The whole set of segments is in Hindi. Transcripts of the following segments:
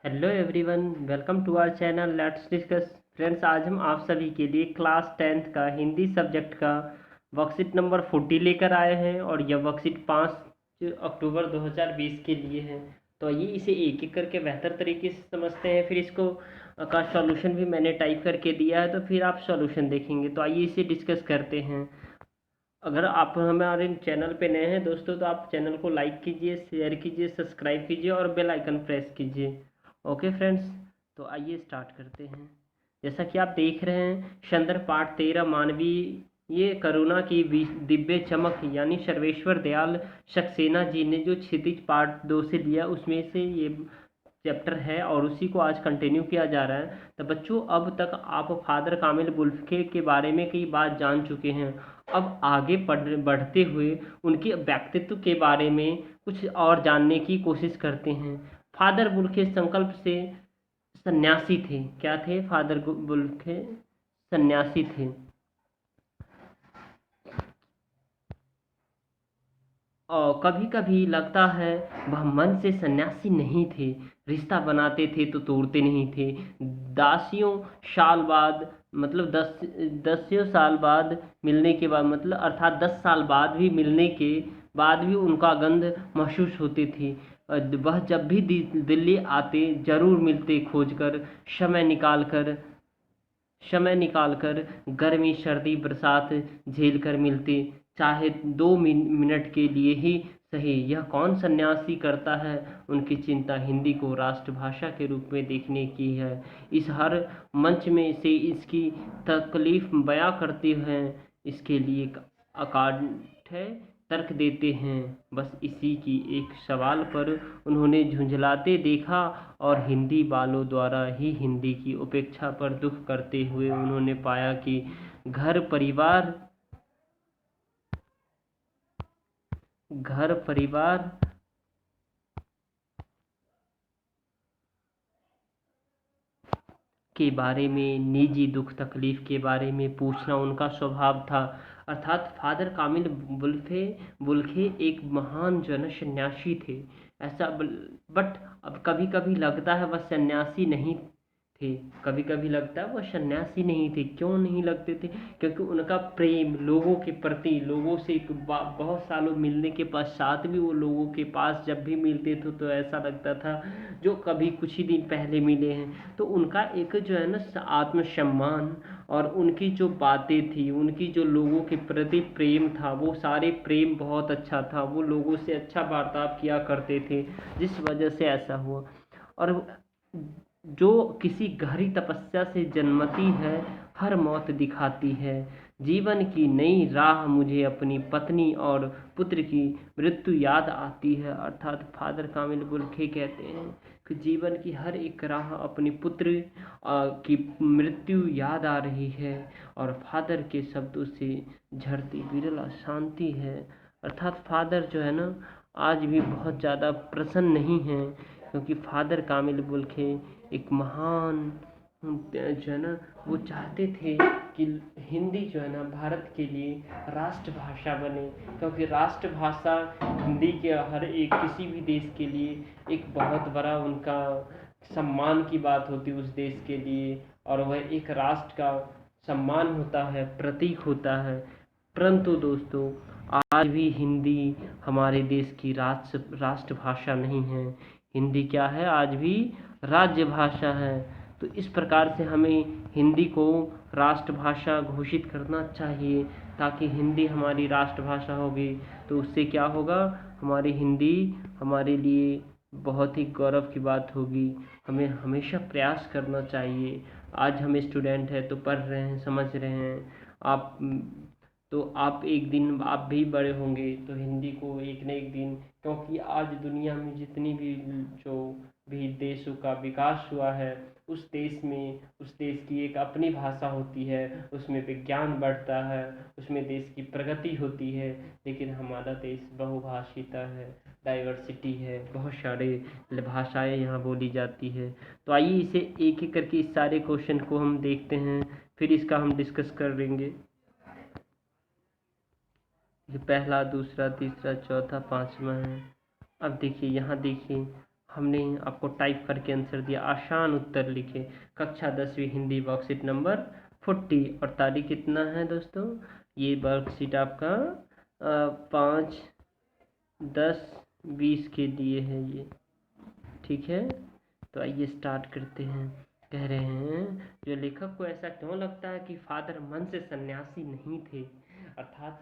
Hello everyone, welcome to our channel let's discuss. Friends, आज हम आप सभी के लिए क्लास 10th का हिंदी सब्जेक्ट का वर्कशीट नंबर 40 लेकर आए हैं और यह वर्कशीट 5 अक्टूबर 2020 के लिए है। तो आइए इसे एक एक करके बेहतर तरीके से समझते हैं। फिर इसको का सॉल्यूशन भी मैंने टाइप करके दिया है, तो फिर आप सॉल्यूशन देखेंगे। तो आइए इसे डिस्कस करते हैं। अगर आप हमारे चैनल पे नए हैं दोस्तों, तो आप चैनल को लाइक कीजिए, शेयर कीजिए, सब्सक्राइब कीजिए और बेल आइकन प्रेस कीजिए। ओके फ्रेंड्स, तो आइए स्टार्ट करते हैं। जैसा कि आप देख रहे हैं, चंद्र पाठ 13 मानवीय ये करुणा की दिव्य चमक यानी सर्वेश्वर दयाल सक्सेना जी ने जो क्षितिज पाठ 2 से लिया, उसमें से ये चैप्टर है और उसी को आज कंटिन्यू किया जा रहा है। तो बच्चों, अब तक आप फादर कामिल बुल्फे के बारे में कई बात जान चुके हैं। अब आगे बढ़ते हुए उनके व्यक्तित्व के बारे में कुछ और जानने की कोशिश करते हैं। फादर बुल्फे संकल्प से सन्यासी थे। क्या थे फादर बुल्फे? सन्यासी थे। और कभी कभी लगता है वह मन से सन्यासी नहीं थे। रिश्ता बनाते थे तो तोड़ते नहीं थे। दासियों साल बाद, मतलब 10 साल बाद मिलने के बाद, मतलब अर्थात 10 साल बाद भी मिलने के बाद भी उनका गंध महसूस होती थी। वह जब भी दिल्ली आते जरूर मिलते, खोजकर समय निकाल कर गर्मी सर्दी बरसात झेल कर मिलते, चाहे 2 मिनट के लिए ही सही। यह कौन सन्यासी करता है? उनकी चिंता हिंदी को राष्ट्रभाषा के रूप में देखने की है। इस हर मंच में से इसकी तकलीफ बयां करते हैं, इसके लिए अकाठ तर्क देते हैं। बस इसी की एक सवाल पर उन्होंने झुंझलाते देखा और हिंदी वालों द्वारा ही हिंदी की उपेक्षा पर दुख करते हुए उन्होंने पाया कि घर परिवार घर परिवार के बारे में, निजी दुख तकलीफ के बारे में पूछना उनका स्वभाव था। अर्थात फादर कामिल बुल्खे एक महान जन सन्यासी थे। ऐसा बट अब कभी कभी लगता है वह सन्यासी नहीं थे। कभी कभी लगता है वह सन्यासी नहीं थे। क्यों नहीं लगते थे? क्योंकि उनका प्रेम लोगों के प्रति, लोगों से बहुत सालों मिलने के पश्चात भी वो लोगों के पास जब भी मिलते थे तो ऐसा लगता था जो कभी कुछ ही दिन पहले मिले हैं। तो उनका एक जो है ना आत्मसम्मान और उनकी जो बातें थी, उनकी जो लोगों के प्रति प्रेम था, वो सारे प्रेम बहुत अच्छा था। वो लोगों से अच्छा बर्ताव किया करते थे, जिस वजह से ऐसा हुआ। और जो किसी गहरी तपस्या से जन्मती है, हर मौत दिखाती है। जीवन की नई राह मुझे अपनी पत्नी और पुत्र की मृत्यु याद आती है। अर्थात फादर कामिल बुल्खे कहते हैं कि जीवन की हर एक राह अपनी पुत्र की मृत्यु याद आ रही है और फादर के शब्दों से झरती विरला शांति है। अर्थात फादर जो है ना, आज भी बहुत ज़्यादा प्रसन्न नहीं हैं, क्योंकि फादर कामिल बुल्खे एक महान जो है ना, वो चाहते थे कि हिंदी जो है ना भारत के लिए राष्ट्रभाषा बने। क्योंकि राष्ट्रभाषा हिंदी के हर एक किसी भी देश के लिए एक बहुत बड़ा उनका सम्मान की बात होती है उस देश के लिए, और वह एक राष्ट्र का सम्मान होता है, प्रतीक होता है। परंतु दोस्तों, आज भी हिंदी हमारे देश की राष्ट्रभाषा नहीं है। हिंदी क्या है? आज भी राज्य भाषा है। तो इस प्रकार से हमें हिंदी को राष्ट्रभाषा घोषित करना चाहिए, ताकि हिंदी हमारी राष्ट्रभाषा होगी तो उससे क्या होगा, हमारी हिंदी हमारे लिए बहुत ही गौरव की बात होगी। हमें हमेशा प्रयास करना चाहिए। आज हम स्टूडेंट हैं तो पढ़ रहे हैं, समझ रहे हैं। आप तो आप एक दिन आप भी बड़े होंगे तो हिंदी को एक न एक दिन, क्योंकि आज दुनिया में जितनी भी जो भी देशों का विकास हुआ है, उस देश में उस देश की एक अपनी भाषा होती है, उसमें विज्ञान बढ़ता है, उसमें देश की प्रगति होती है। लेकिन हमारा देश बहुभाषिता है, डाइवर्सिटी है, बहुत सारे भाषाएं यहाँ बोली जाती है। तो आइए इसे एक एक करके इस सारे क्वेश्चन को हम देखते हैं, फिर इसका हम डिस्कस कर लेंगे। ये पहला, दूसरा, तीसरा, चौथा, पांचवा है। अब देखिए, यहाँ देखिए, हमने आपको टाइप करके आंसर दिया, आसान उत्तर लिखे। कक्षा 10वीं हिंदी वर्कशीट नंबर 40 और तारीख कितना है दोस्तों, ये वर्कशीट आपका 5, 10, 20 के लिए है ये, ठीक है। तो आइए स्टार्ट करते हैं। कह रहे हैं जो लेखक को ऐसा क्यों लगता है कि फादर मन से सन्यासी नहीं थे, अर्थात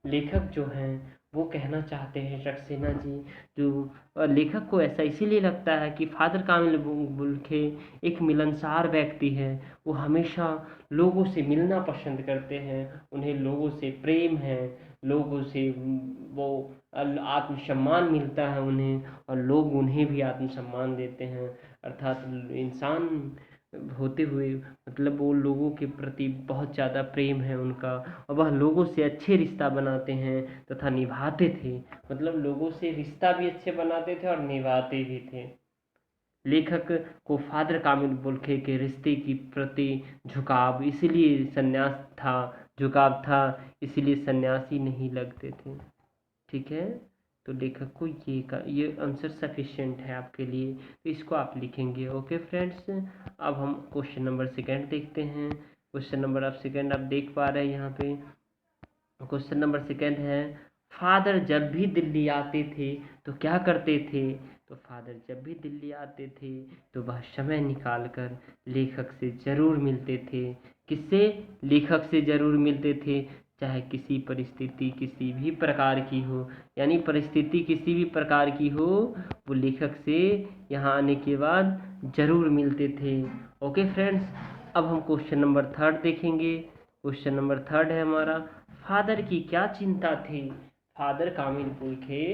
लेखक जो हैं वो कहना चाहते हैं सक्सेना जी, जो लेखक को ऐसा इसीलिए लगता है कि फादर कामिल बुल्खे एक मिलनसार व्यक्ति है। वो हमेशा लोगों से मिलना पसंद करते हैं, उन्हें लोगों से प्रेम है, लोगों से वो आत्मसम्मान मिलता है उन्हें, और लोग उन्हें भी आत्मसम्मान देते हैं। अर्थात इंसान होते हुए मतलब वो लोगों के प्रति बहुत ज़्यादा प्रेम है उनका, और वह लोगों से अच्छे रिश्ता बनाते हैं तथा निभाते थे। मतलब लोगों से रिश्ता भी अच्छे बनाते थे और निभाते भी थे। लेखक को फादर कामिल बुल्खे के रिश्ते की प्रति झुकाव इसलिए संन्यास था झुकाव था इसलिए सन्यासी नहीं लगते थे, ठीक है। तो लेखक को ये आंसर सफिशिएंट है आपके लिए, तो इसको आप लिखेंगे। ओके फ्रेंड्स, अब हम क्वेश्चन नंबर सेकंड देखते हैं। क्वेश्चन नंबर आप सेकंड आप देख पा रहे हैं यहाँ पे। क्वेश्चन नंबर सेकंड है, फादर जब भी दिल्ली आते थे तो क्या करते थे। तो फादर जब भी दिल्ली आते थे तो वह समय निकाल कर लेखक से ज़रूर मिलते थे। किससे, लेखक से ज़रूर मिलते थे, चाहे किसी परिस्थिति किसी भी प्रकार की हो, यानी परिस्थिति किसी भी प्रकार की हो, वो लेखक से यहाँ आने के बाद ज़रूर मिलते थे। ओके फ्रेंड्स, अब हम क्वेश्चन नंबर थर्ड देखेंगे। क्वेश्चन नंबर थर्ड है हमारा, फादर की क्या चिंता थी। फादर कामिल बुल्खे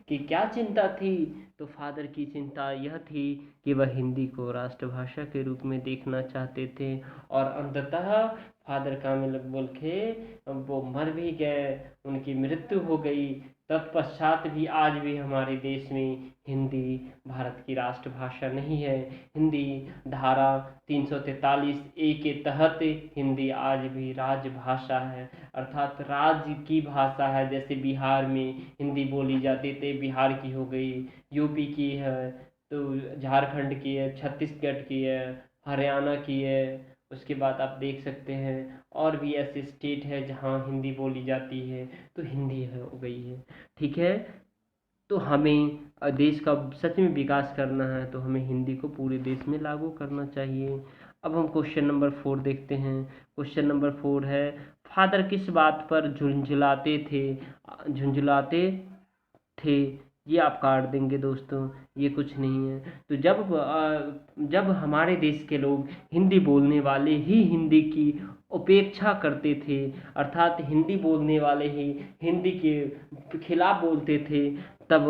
की क्या चिंता थी। तो फादर की चिंता यह थी कि वह हिंदी को राष्ट्रभाषा के रूप में देखना चाहते थे, और अंततः फादर कामिल बुल्खे वो मर भी गए, उनकी मृत्यु हो गई। तत्पश्चात भी आज भी हमारे देश में हिंदी भारत की राष्ट्रभाषा नहीं है। हिंदी धारा 343A के तहत हिंदी आज भी राजभाषा है, अर्थात राज्य की भाषा है। जैसे बिहार में हिंदी बोली जाती थी, बिहार की हो गई, यूपी की है, तो झारखंड की है, छत्तीसगढ़ की है, हरियाणा की है। उसके बाद आप देख सकते हैं और भी ऐसे स्टेट है जहाँ हिंदी बोली जाती है, तो हिंदी हो गई है, ठीक है। तो हमें देश का सच में विकास करना है तो हमें हिंदी को पूरे देश में लागू करना चाहिए। अब हम क्वेश्चन नंबर 4 देखते हैं। क्वेश्चन नंबर 4 है, फादर किस बात पर झुंझलाते थे। ये आप काट देंगे दोस्तों, ये कुछ नहीं है। तो जब हमारे देश के लोग हिंदी बोलने वाले ही हिंदी की उपेक्षा करते थे, अर्थात हिंदी बोलने वाले ही हिंदी के खिलाफ बोलते थे, तब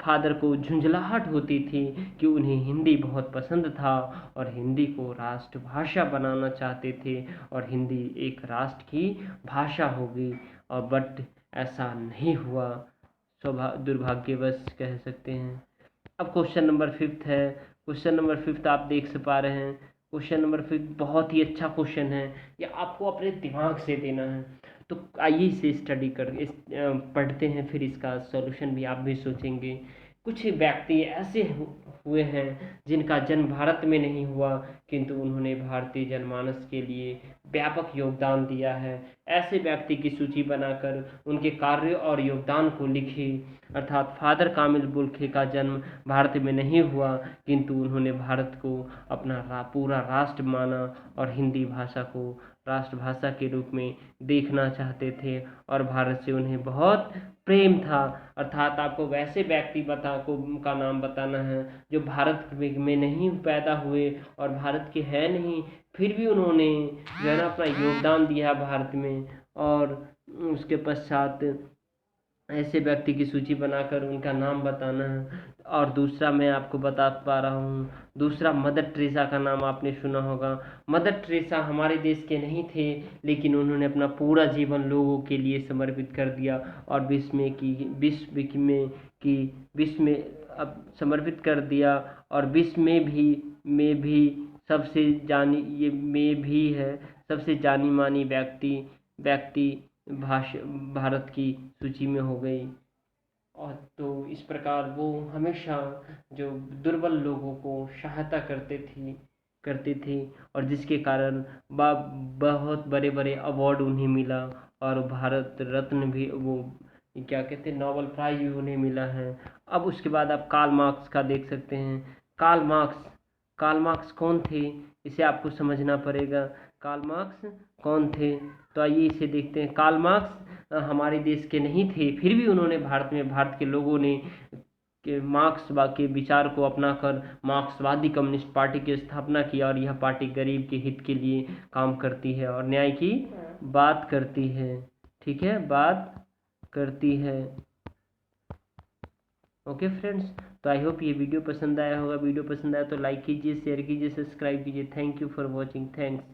फादर को झुंझलाहट होती थी कि उन्हें हिंदी बहुत पसंद था और हिंदी को राष्ट्रभाषा बनाना चाहते थे, और हिंदी एक राष्ट्र की भाषा होगी। और बट ऐसा नहीं हुआ, दुर्भाग्यवश कह सकते हैं। अब क्वेश्चन नंबर 5 है। क्वेश्चन नंबर 5 आप देख से पा रहे हैं। क्वेश्चन नंबर 5 बहुत ही अच्छा क्वेश्चन है, ये आपको अपने दिमाग से देना है। तो आइए इसे स्टडी कर पढ़ते हैं, फिर इसका सॉल्यूशन भी आप भी सोचेंगे। कुछ व्यक्ति ऐसे हुए हैं जिनका जन्म भारत में नहीं हुआ, किंतु उन्होंने भारतीय जनमानस के लिए व्यापक योगदान दिया है। ऐसे व्यक्ति की सूची बनाकर उनके कार्य और योगदान को लिखें। अर्थात फादर कामिल बुल्खे का जन्म भारत में नहीं हुआ, किंतु उन्होंने भारत को अपना पूरा राष्ट्र माना और हिंदी भाषा को राष्ट्रभाषा के रूप में देखना चाहते थे, और भारत से उन्हें बहुत प्रेम था। अर्थात आपको वैसे व्यक्ति का नाम बताना है जो भारत में नहीं पैदा हुए और भारत के हैं नहीं, फिर भी उन्होंने जो है ना अपना योगदान दिया भारत में। और उसके पश्चात ऐसे व्यक्ति की सूची बनाकर उनका नाम बताना है। और दूसरा मैं आपको बता पा रहा हूँ, दूसरा मदर टेरेसा का नाम आपने सुना होगा। मदर टेरेसा हमारे देश के नहीं थे, लेकिन उन्होंने अपना पूरा जीवन लोगों के लिए समर्पित कर दिया, और विश्व में अब समर्पित कर दिया। और विश्व में भी सबसे जानी ये में भी है सबसे जानी मानी व्यक्ति भारत की सूची में हो गई। और तो इस प्रकार वो हमेशा जो दुर्बल लोगों को सहायता करते थे, और जिसके कारण बहुत बड़े बड़े अवार्ड उन्हें मिला, और भारत रत्न भी, वो क्या कहते हैं, नोबेल प्राइज भी उन्हें मिला है। अब उसके बाद आप कार्ल मार्क्स का देख सकते हैं। कार्ल मार्क्स कौन थे, इसे आपको समझना पड़ेगा। कार्ल मार्क्स कौन थे, तो आइए इसे देखते हैं। कार्ल मार्क्स हमारे देश के नहीं थे, फिर भी उन्होंने भारत के लोगों ने के मार्क्सवा के विचार को अपनाकर मार्क्सवादी कम्युनिस्ट पार्टी की स्थापना की, और यह पार्टी गरीब के हित के लिए काम करती है और न्याय की बात करती है। ठीक है, बात करती है। ओके फ्रेंड्स, तो आई होप ये वीडियो पसंद आया होगा। वीडियो पसंद आया तो लाइक कीजिए, शेयर कीजिए, सब्सक्राइब कीजिए। Thank you for watching. Thanks.